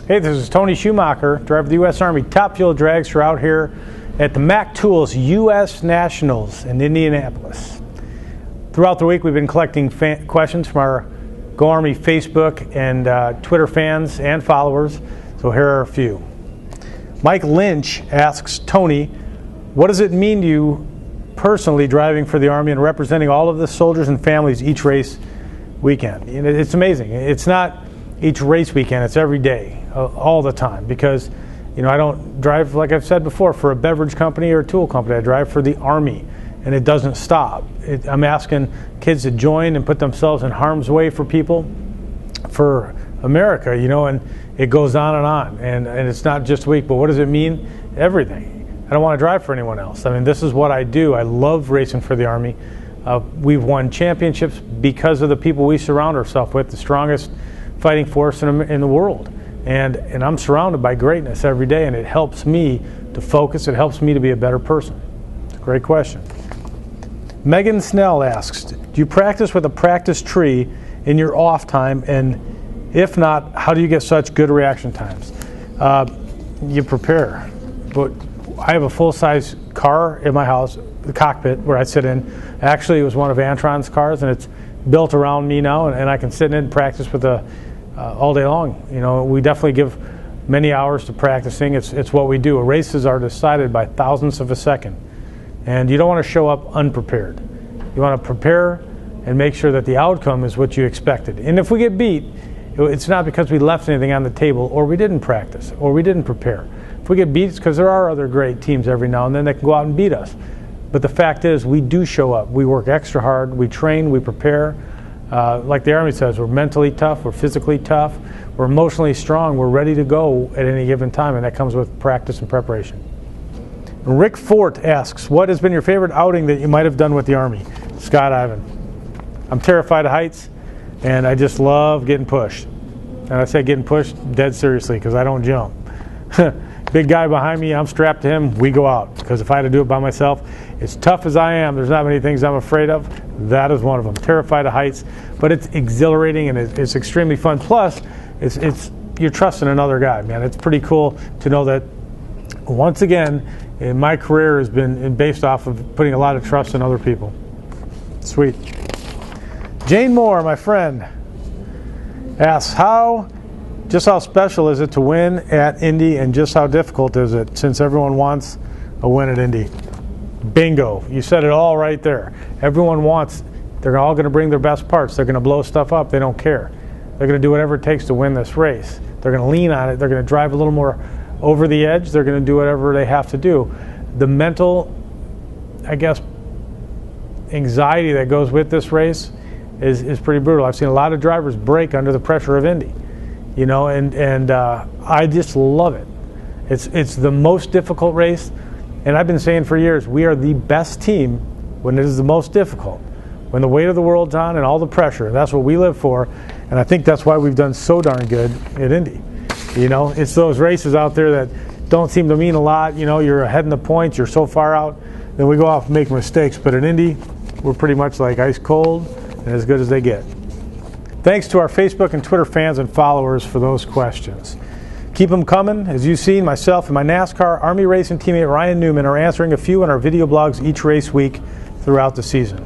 Hey, this is Tony Schumacher, driver of the U.S. Army Top Fuel Dragster out here at the Mac Tools U.S. Nationals in Indianapolis. Throughout the week, we've been collecting questions from our Go Army Facebook and Twitter fans and followers, so here are a few. Mike Lynch asks Tony, what does it mean to you personally driving for the Army and representing all of the soldiers and families each race weekend? It's amazing. It's not each race weekend, it's every day, all the time, because I don't drive, like I've said before, for a beverage company or a tool company. I drive for the Army, and it doesn't stop. I'm asking kids to join and put themselves in harm's way for people, for America, and it goes on, and it's not just a week, but what does it mean? Everything. I don't want to drive for anyone else. I mean, this is what I do. I love racing for the Army. We've won championships because of the people we surround ourselves with, the strongest fighting force in the world. And I'm surrounded by greatness every day, and it helps me to focus. It helps me to be a better person. It's a great question. Megan Snell asks, do you practice with a practice tree in your off time? And if not, how do you get such good reaction times? You prepare. But I have a full-size car in my house, the cockpit where I sit in. Actually, it was one of Antron's cars, and it's built around me now, and I can sit in it and practice with all day long. We definitely give many hours to practicing. It's what we do. Races are decided by thousandths of a second, and you don't want to show up unprepared. You want to prepare and make sure that the outcome is what you expected. And if we get beat, it's not because we left anything on the table, or we didn't practice, or we didn't prepare. If we get beat, it's because there are other great teams every now and then that can go out and beat us. But the fact is, we do show up. We work extra hard. We train. We prepare. Like the Army says, we're mentally tough. We're physically tough. We're emotionally strong. We're ready to go at any given time, and that comes with practice and preparation. And Rick Fort asks, what has been your favorite outing that you might have done with the Army? Scott Ivan. I'm terrified of heights, and I just love getting pushed. And I say getting pushed dead seriously, because I don't jump. Big guy behind me, I'm strapped to him, we go out. Because if I had to do it by myself, as tough as I am, there's not many things I'm afraid of. That is one of them. Terrified of heights, but it's exhilarating and it's extremely fun. Plus, it's you're trusting another guy, man. It's pretty cool to know that, once again, my career has been based off of putting a lot of trust in other people. Sweet. Jane Moore, my friend, asks, just how special is it to win at Indy, and just how difficult is it since everyone wants a win at Indy? Bingo. You said it all right there. Everyone wants, they're all going to bring their best parts. They're going to blow stuff up. They don't care. They're going to do whatever it takes to win this race. They're going to lean on it. They're going to drive a little more over the edge. They're going to do whatever they have to do. The mental, anxiety that goes with this race is pretty brutal. I've seen a lot of drivers break under the pressure of Indy. And I just love it. It's the most difficult race, and I've been saying for years, we are the best team when it is the most difficult, when the weight of the world's on and all the pressure. That's what we live for, and I think that's why we've done so darn good at Indy. It's those races out there that don't seem to mean a lot. You're ahead in the points, you're so far out, then we go off and make mistakes. But at Indy, we're pretty much like ice cold and as good as they get. Thanks to our Facebook and Twitter fans and followers for those questions. Keep them coming. As you've seen, myself and my NASCAR Army racing teammate Ryan Newman are answering a few in our video blogs each race week throughout the season.